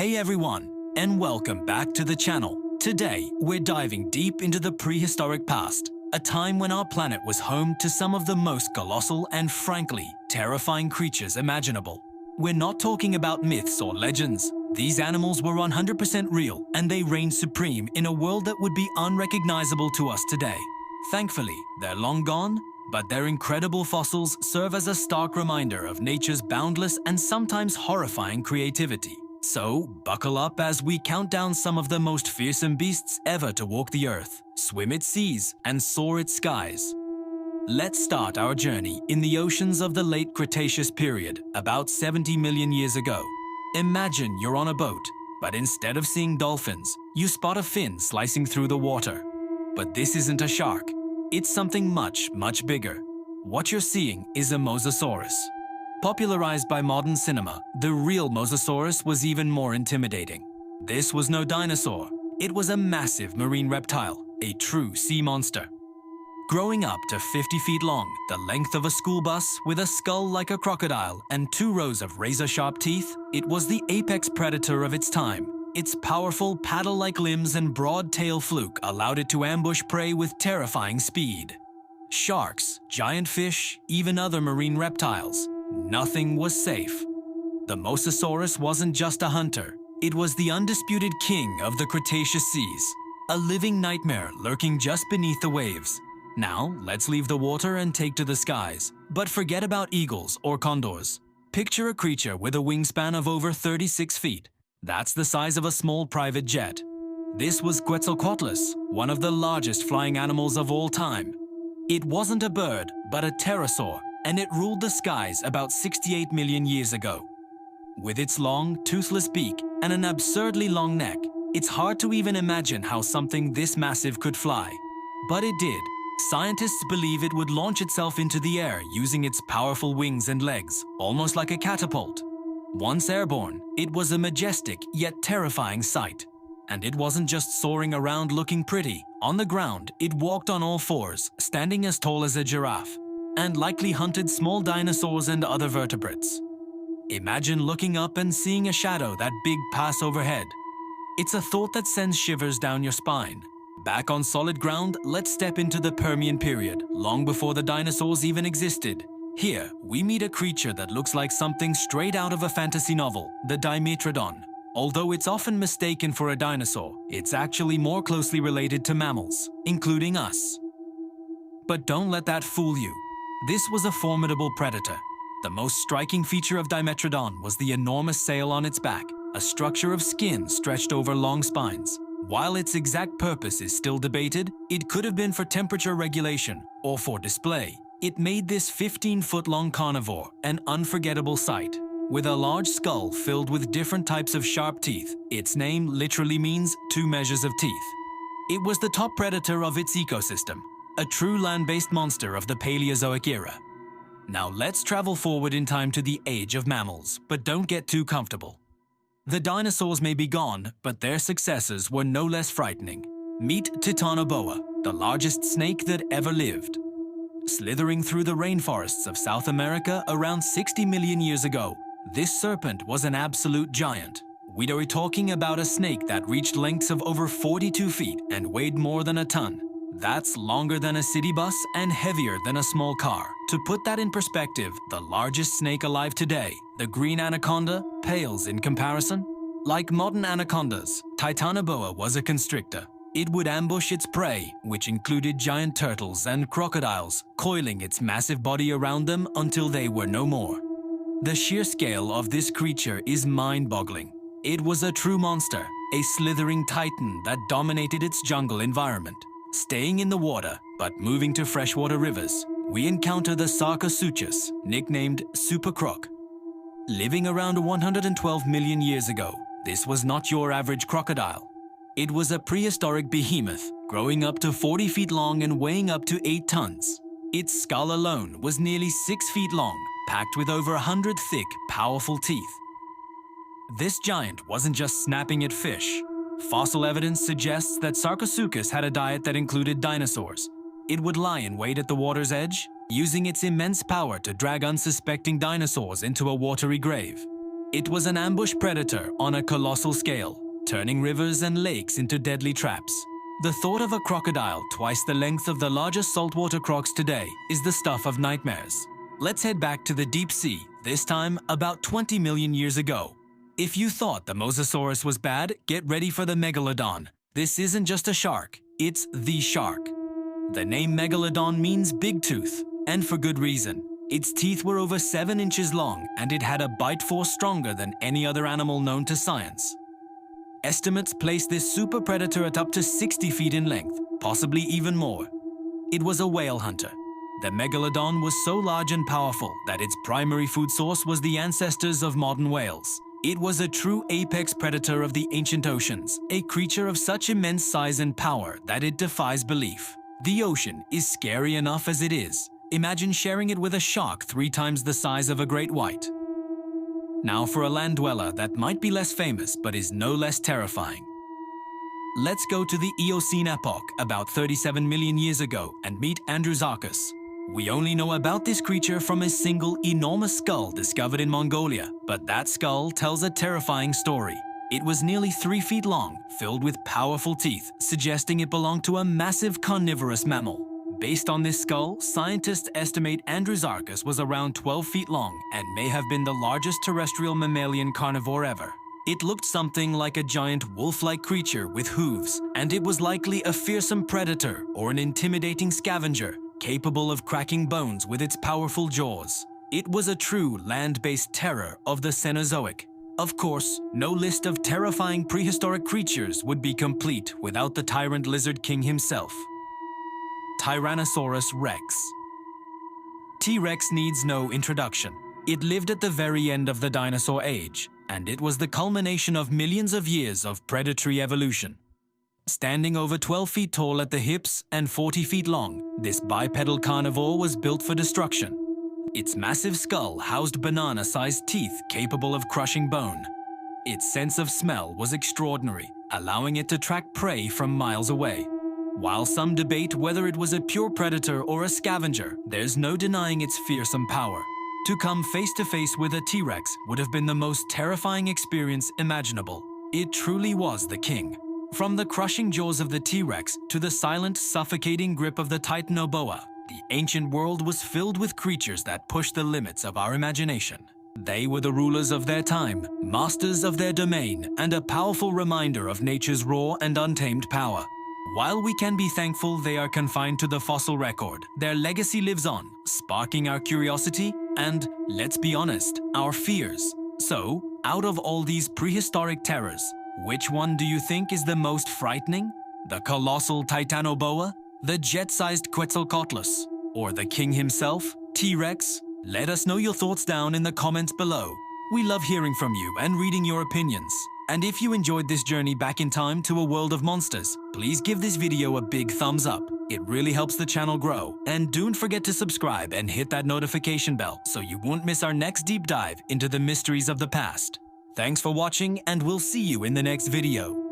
Hey everyone, and welcome back to the channel. Today, we're diving deep into the prehistoric past, a time when our planet was home to some of the most colossal and frankly, terrifying creatures imaginable. We're not talking about myths or legends. These animals were 100% real, and they reigned supreme in a world that would be unrecognizable to us today. Thankfully, they're long gone, but their incredible fossils serve as a stark reminder of nature's boundless and sometimes horrifying creativity. So, buckle up as we count down some of the most fearsome beasts ever to walk the earth, swim its seas, and soar its skies. Let's start our journey in the oceans of the late Cretaceous period, about 70 million years ago. Imagine you're on a boat, but instead of seeing dolphins, you spot a fin slicing through the water. But this isn't a shark. It's something much, much bigger. What you're seeing is a Mosasaurus. Popularized by modern cinema, the real Mosasaurus was even more intimidating. This was no dinosaur. It was a massive marine reptile, a true sea monster. Growing up to 50 feet long, the length of a school bus, with a skull like a crocodile and 2 rows of razor-sharp teeth, it was the apex predator of its time. Its powerful paddle-like limbs and broad tail fluke allowed it to ambush prey with terrifying speed. Sharks, giant fish, even other marine reptiles. Nothing was safe. The Mosasaurus wasn't just a hunter. It was the undisputed king of the Cretaceous seas, a living nightmare lurking just beneath the waves. Now, let's leave the water and take to the skies. But forget about eagles or condors. Picture a creature with a wingspan of over 36 feet. That's the size of a small private jet. This was Quetzalcoatlus, one of the largest flying animals of all time. It wasn't a bird, but a pterosaur, and it ruled the skies about 68 million years ago. With its long, toothless beak and an absurdly long neck, it's hard to even imagine how something this massive could fly. But it did. Scientists believe it would launch itself into the air using its powerful wings and legs, almost like a catapult. Once airborne, it was a majestic yet terrifying sight. And it wasn't just soaring around looking pretty. On the ground, it walked on all fours, standing as tall as a giraffe, and likely hunted small dinosaurs and other vertebrates. Imagine looking up and seeing a shadow that big pass overhead. It's a thought that sends shivers down your spine. Back on solid ground, let's step into the Permian period, long before the dinosaurs even existed. Here, we meet a creature that looks like something straight out of a fantasy novel, the Dimetrodon. Although it's often mistaken for a dinosaur, it's actually more closely related to mammals, including us. But don't let that fool you. This was a formidable predator. The most striking feature of Dimetrodon was the enormous sail on its back, a structure of skin stretched over long spines. While its exact purpose is still debated, it could have been for temperature regulation or for display. It made this 15-foot-long carnivore an unforgettable sight. With a large skull filled with different types of sharp teeth, its name literally means 2 measures of teeth. It was the top predator of its ecosystem, a true land-based monster of the Paleozoic era. Now let's travel forward in time to the age of mammals, but don't get too comfortable. The dinosaurs may be gone, but their successors were no less frightening. Meet Titanoboa, the largest snake that ever lived. Slithering through the rainforests of South America around 60 million years ago, this serpent was an absolute giant. We're talking about a snake that reached lengths of over 42 feet and weighed more than a ton. That's longer than a city bus and heavier than a small car. To put that in perspective, the largest snake alive today, the green anaconda, pales in comparison. Like modern anacondas, Titanoboa was a constrictor. It would ambush its prey, which included giant turtles and crocodiles, coiling its massive body around them until they were no more. The sheer scale of this creature is mind-boggling. It was a true monster, a slithering titan that dominated its jungle environment. Staying in the water, but moving to freshwater rivers, we encounter the Sarcosuchus, nicknamed Super Croc. Living around 112 million years ago, this was not your average crocodile. It was a prehistoric behemoth, growing up to 40 feet long and weighing up to 8 tons. Its skull alone was nearly 6 feet long, packed with over 100 thick, powerful teeth. This giant wasn't just snapping at fish. Fossil evidence suggests that Sarcosuchus had a diet that included dinosaurs. It would lie in wait at the water's edge, using its immense power to drag unsuspecting dinosaurs into a watery grave. It was an ambush predator on a colossal scale, turning rivers and lakes into deadly traps. The thought of a crocodile twice the length of the largest saltwater crocs today is the stuff of nightmares. Let's head back to the deep sea, this time about 20 million years ago. If you thought the Mosasaurus was bad, get ready for the Megalodon. This isn't just a shark, it's the shark. The name Megalodon means big tooth, and for good reason. Its teeth were over 7 inches long, and it had a bite force stronger than any other animal known to science. Estimates place this super predator at up to 60 feet in length, possibly even more. It was a whale hunter. The Megalodon was so large and powerful that its primary food source was the ancestors of modern whales. It was a true apex predator of the ancient oceans, a creature of such immense size and power that it defies belief. The ocean is scary enough as it is. Imagine sharing it with a shark 3 times the size of a great white. Now for a land dweller that might be less famous but is no less terrifying. Let's go to the Eocene epoch about 37 million years ago and meet Andrewsarchus. We only know about this creature from a single enormous skull discovered in Mongolia, but that skull tells a terrifying story. It was nearly 3 feet long, filled with powerful teeth, suggesting it belonged to a massive carnivorous mammal. Based on this skull, scientists estimate Andrewsarchus was around 12 feet long and may have been the largest terrestrial mammalian carnivore ever. It looked something like a giant wolf-like creature with hooves, and it was likely a fearsome predator or an intimidating scavenger, capable of cracking bones with its powerful jaws. It was a true land-based terror of the Cenozoic. Of course, no list of terrifying prehistoric creatures would be complete without the tyrant lizard king himself. Tyrannosaurus rex. T-Rex needs no introduction. It lived at the very end of the dinosaur age, and it was the culmination of millions of years of predatory evolution. Standing over 12 feet tall at the hips and 40 feet long, this bipedal carnivore was built for destruction. Its massive skull housed banana-sized teeth capable of crushing bone. Its sense of smell was extraordinary, allowing it to track prey from miles away. While some debate whether it was a pure predator or a scavenger, there's no denying its fearsome power. To come face to face with a T-Rex would have been the most terrifying experience imaginable. It truly was the king. From the crushing jaws of the T-Rex to the silent, suffocating grip of the Titanoboa, the ancient world was filled with creatures that pushed the limits of our imagination. They were the rulers of their time, masters of their domain, and a powerful reminder of nature's raw and untamed power. While we can be thankful they are confined to the fossil record, their legacy lives on, sparking our curiosity and, let's be honest, our fears. So, out of all these prehistoric terrors, which one do you think is the most frightening? The colossal Titanoboa? The jet-sized Quetzalcoatlus? Or the king himself, T-Rex? Let us know your thoughts down in the comments below. We love hearing from you and reading your opinions. And if you enjoyed this journey back in time to a world of monsters, please give this video a big thumbs up. It really helps the channel grow. And don't forget to subscribe and hit that notification bell so you won't miss our next deep dive into the mysteries of the past. Thanks for watching, and we'll see you in the next video.